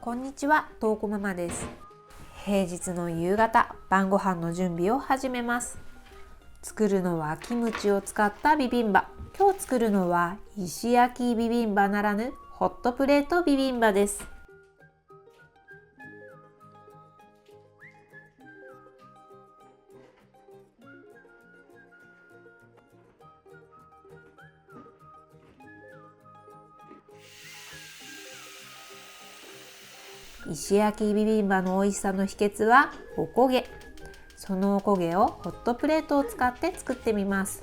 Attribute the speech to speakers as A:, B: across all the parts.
A: こんにちは、とうこママです。平日の夕方、晩ご飯の準備を始めます。作るのはキムチを使ったビビンバ。今日作るのは石焼きビビンバならぬホットプレートビビンバです。石焼きビビンバの美味しさの秘訣はおこげ。そのおこげをホットプレートを使って作ってみます。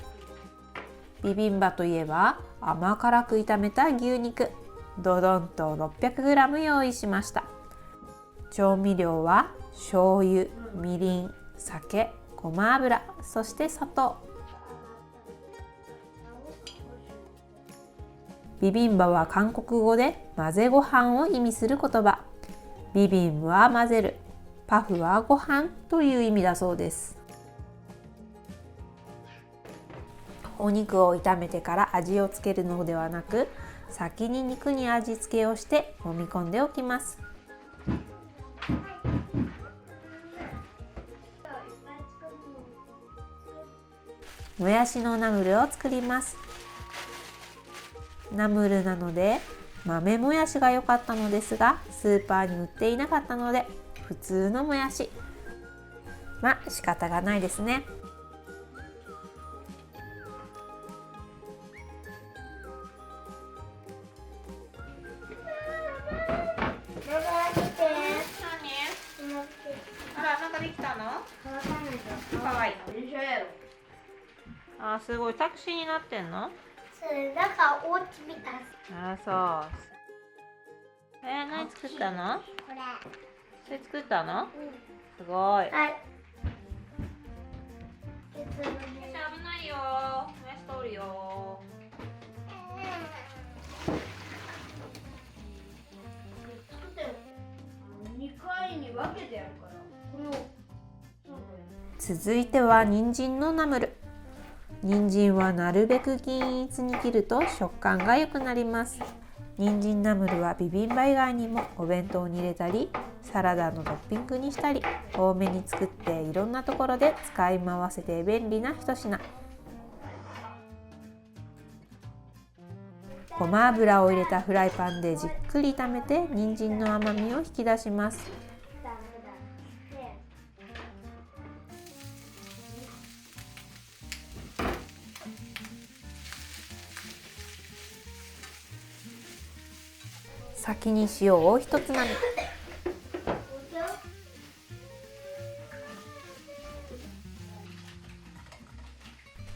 A: ビビンバといえば甘辛く炒めた牛肉、ドドンと 600g 用意しました。調味料は醤油、みりん、酒、ごま油、そして砂糖。ビビンバは韓国語で混ぜご飯を意味する言葉。ビビンは混ぜる、パフはご飯という意味だそうです。お肉を炒めてから味をつけるのではなく、先に肉に味付けをして揉み込んでおきます。もやしのナムルを作ります。ナムルなので豆もやしが良かったのですが、スーパーに売っていなかったので普通のもやし。仕方がないですね。なんかできたの？かわいい。すごい、タクシーになってんの？
B: なんかお家みたい。
A: そう。何作ったの？
B: これ。
A: それ作ったの？すごい。
B: はい。
A: 危ないよ。もやし通るよ。
B: 2回に分けてやるから。
A: 続いては人参のナムル。人参はなるべく均一に切ると食感が良くなります。人参ナムルはビビンバ以外にもお弁当に入れたり、サラダのトッピングにしたり、多めに作っていろんなところで使い回せて便利な一品。ごま油を入れたフライパンでじっくり炒めて人参の甘みを引き出します。先に塩を一つまみ。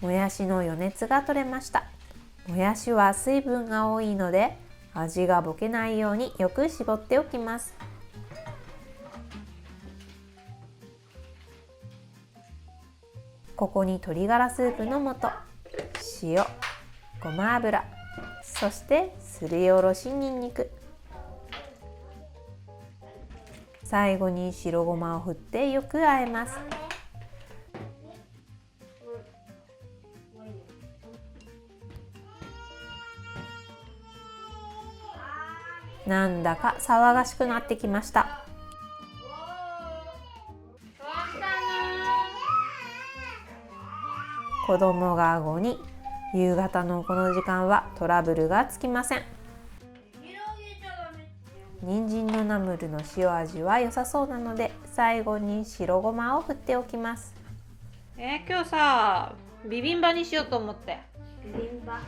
A: もやしの余熱が取れました。もやしは水分が多いので味がぼけないようによく絞っておきます。ここに鶏ガラスープの素、塩、ごま油、そしてすりおろしにんにく。最後に白ごまを振ってよく和えます。なんだか騒がしくなってきました。子供が5人、夕方のこの時間はトラブルがつきません。人参のナムルの塩味は良さそうなので最後に白ごまを振っておきます。今日さ、ビビンバにしようと思って。
B: ビビンバ
A: っ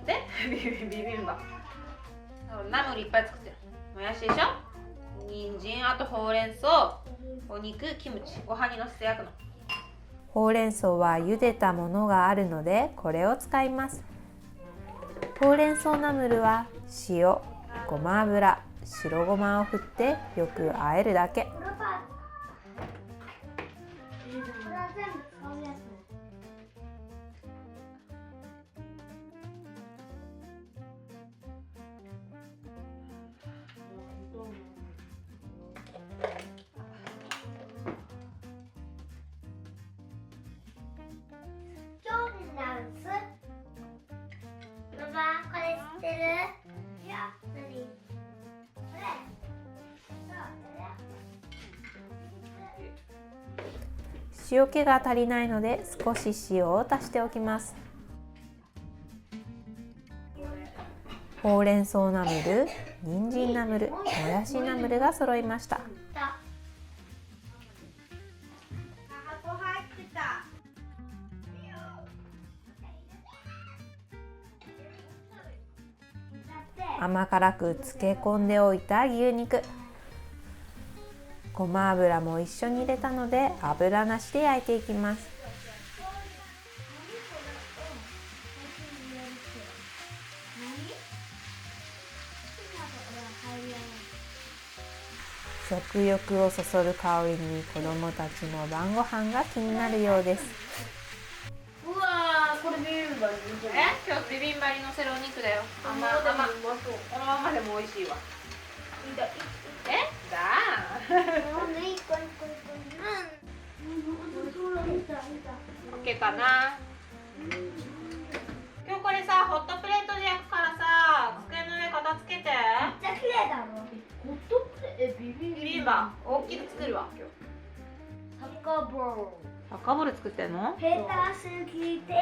A: てビビンバナムルいっぱい作ってる。もやしでしょ、人参、あとほうれん草、お肉、キムチ、ご飯にのせて焼くの。ほうれん草は茹でたものがあるのでこれを使います。ほうれん草ナムルは塩、ごま油、白ごまを振ってよく和えるだけ。
B: パパ、これ知ってる？いや、何？これ。
C: 塩気が足りないので少し塩を足しておきます。ほうれん草ナムル、人参ナムル、もやしナムルが揃いました。甘辛く漬け込んでおいた牛肉、ごま油も一緒に入れたので油なしで焼いていきます。食欲をそそる香りに子どもたちも晩ご飯が気になるようです。
B: うわー、これビビンバに乗せる。
A: 今日ビビンバにのせるお肉だよ。このままでも美味しいわ。オッケーかな。今日これさ、ホットプレートで焼くからさ、机の上片付けて。
B: めっちゃ綺麗だろ。ホットプレート、ビ
A: ビビンバ大きく作るわ今日。
B: サッカーボール。
A: サッカーボール作ってんの？
B: ペータース聞いて。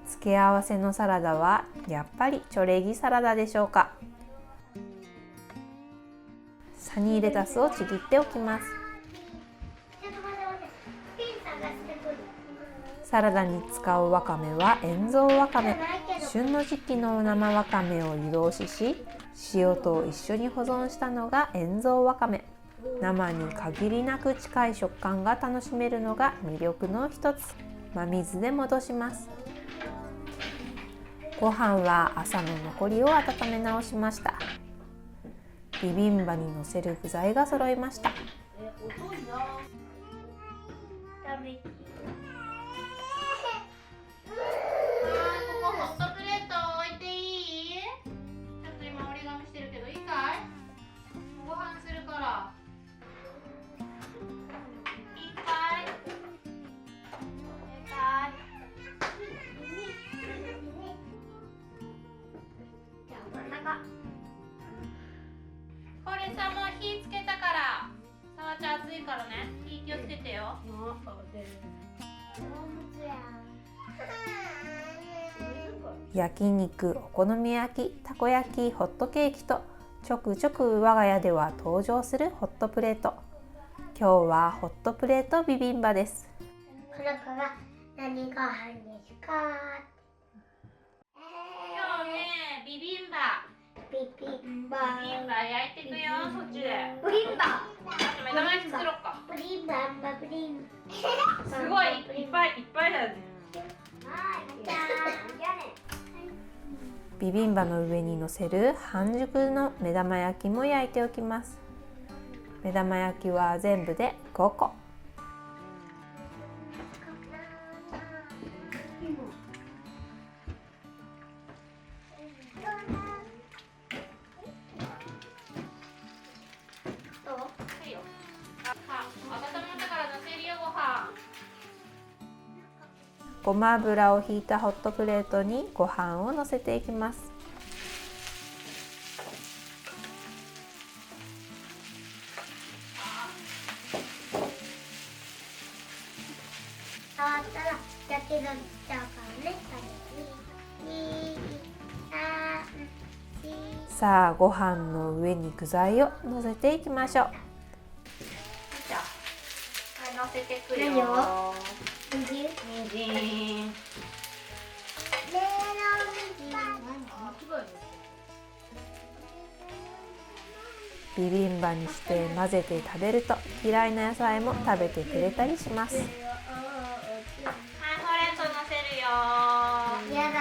C: 付け合わせのサラダはやっぱりチョレギサラダでしょうか。サニーレタスをちぎっておきます。サラダに使うわかめは塩蔵わかめ。旬の時期の生わかめを湯通しし、塩と一緒に保存したのが塩蔵わかめ。生に限りなく近い食感が楽しめるのが魅力の一つ。真水で戻します。ご飯は朝の残りを温め直しました。ビビンバにのせる具材が揃いました。
A: これさ、もう火つけたから。さわちゃん熱いからね。火気をつけてよ。
C: 焼肉、お好み焼き、たこ焼き、ホットケーキとちょくちょく我が家では登場するホットプレート。今日はホットプレートビビンバです。
B: この子が何ご飯ですか？
A: 今日ね、ビビンバ焼いていくよ、そっちで。目玉焼き作ろうか。すごいいっぱいだよね。
C: ビビンバの上にのせる半熟の目玉焼きも焼いておきます。目玉焼きは全部で5個。ごま油をひいたホットプレートにご飯をのせていきます。
B: 触ったらやけどしちゃうからね。
C: さあ、ご飯の上に具材をのせていきましょう。
A: じゃあ、のせてくよ。人参。
C: ビビンバにして混ぜて食べると嫌いな野菜も食べてくれたりします。
A: はい、ほうれん草のせるよ。
B: やだ。
A: やだ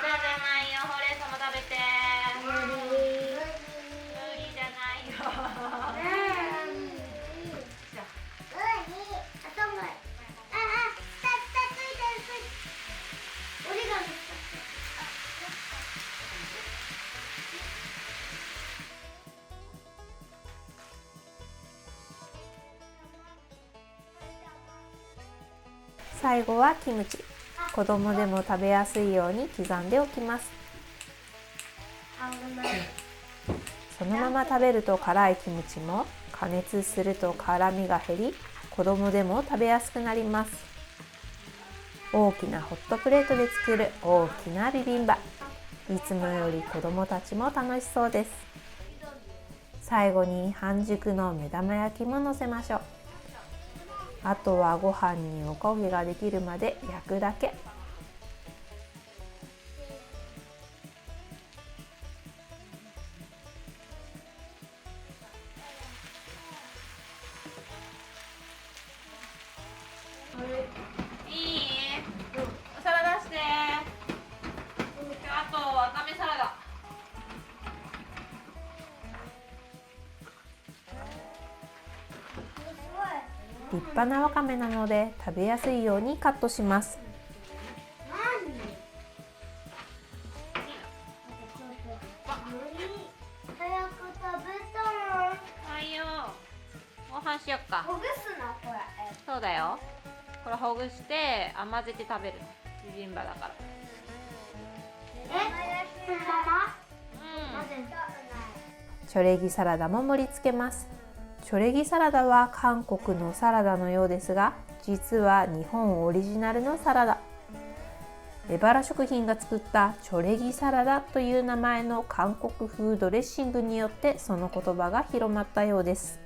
A: じゃないよ、ほうれん草も食べて。無理じゃないよ。
C: 最後はキムチ。子供でも食べやすいように刻んでおきます。
B: 危ない。
C: そのまま食べると辛いキムチも加熱すると辛みが減り、子供でも食べやすくなります。大きなホットプレートで作る大きなビビンバ、いつもより子供たちも楽しそうです。最後に半熟の目玉焼きものせましょう。あとはご飯におこげができるまで焼くだけ。
A: いい？お皿出して。あとわかめサラダ。
C: 立派なわかめなので食べやすいようにカットします。
B: 早く食べたい。
A: はいよ。ご飯しよっか。
B: ほぐすなこれ。
A: そうだよ。これほぐして混ぜて食べるの。ビビンバだから。
B: そのまま？
A: うん。
C: チョレギサラダも盛り付けます。チョレギサラダは韓国のサラダのようですが、実は日本オリジナルのサラダ。エバラ食品が作ったチョレギサラダという名前の韓国風ドレッシングによってその言葉が広まったようです。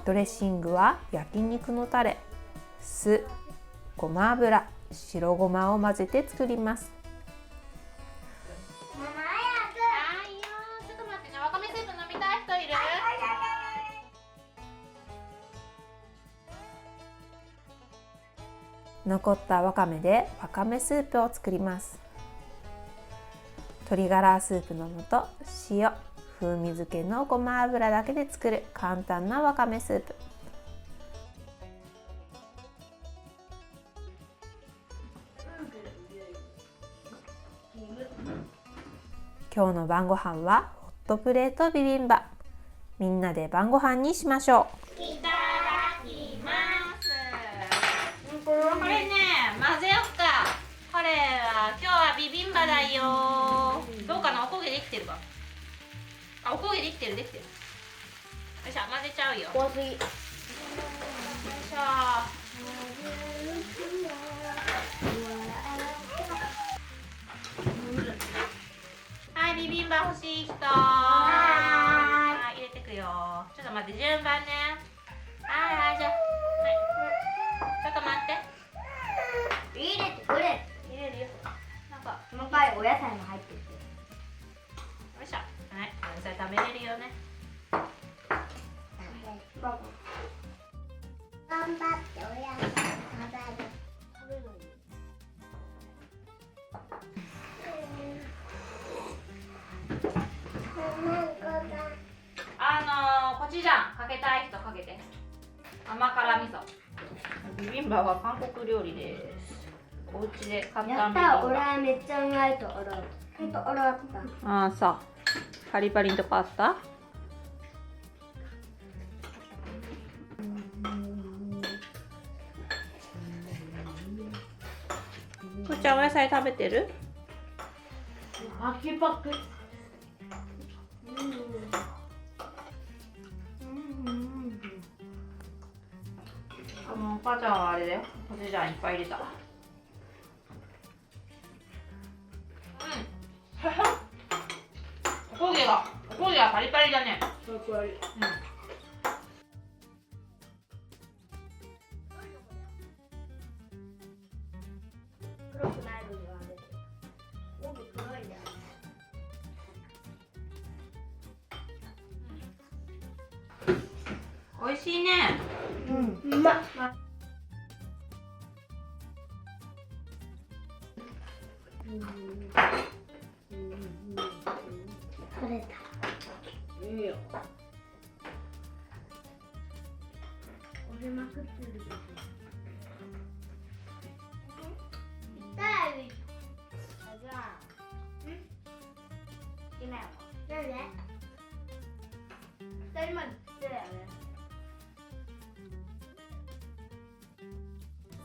C: ドレッシングは焼肉のタレ、酢、ごま油、白ごまを混ぜて作ります。
B: ママ
A: はいよ。ちょっと待ってね。わかめスープ飲みたい人いる？
C: 残ったわかめでわかめスープを作ります。鶏ガラスープの素、塩、風味付けのごま油だけで作る簡単なわかめスープ。今日の晩ご飯はホットプレートビビンバ。みんなで晩ご飯にしましょう。
A: いただきます。これね、混ぜよっか。これは今日はビビンバだよ。どうかな、おこげできてるか。あ、おこげできてる。よいしょ、混ぜちゃうよ。
B: 怖すぎ。
A: よいしょ。はい、ビビンバ欲しい人。はい、入れてくよ。ちょっと待って、順番ね。はい、じゃあ、はい。ちょっと待って。
B: 入れてくれ。
A: 入れるよ。なんか、
B: 細かいお野菜も入ってる。
A: よいしょ。はい、それ食べれるよね。
B: 頑張ってお野菜食べる。
A: コチュジャンかけたい人かけて。甘辛味噌。ビビンバは韓国料理です。お家で簡単ビビンバ。
B: 俺めっちゃうまいと思う。
A: ああ、さ、パリパリとパスタ。こっちゃんお野菜食べてる？
B: パキパキ。
A: お母ちゃんはあれだよ。コチュジャンいっぱい入れた。おこげがパリパリだね。
B: パリパリ。黒くない部分は出てる。帯黒いね。
A: 美味しいね。
B: うまっ。取れた。いいよ。折れまくってる。痛い。じゃあ。いないわ。なんで？二人まで来てたよね。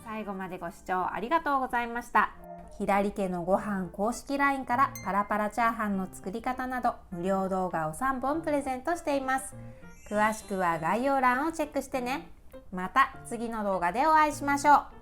C: 最後までご視聴ありがとうございました。左家のご飯公式 LINE からパラパラチャーハンの作り方など無料動画を3本プレゼントしています。詳しくは概要欄をチェックしてね。また次の動画でお会いしましょう。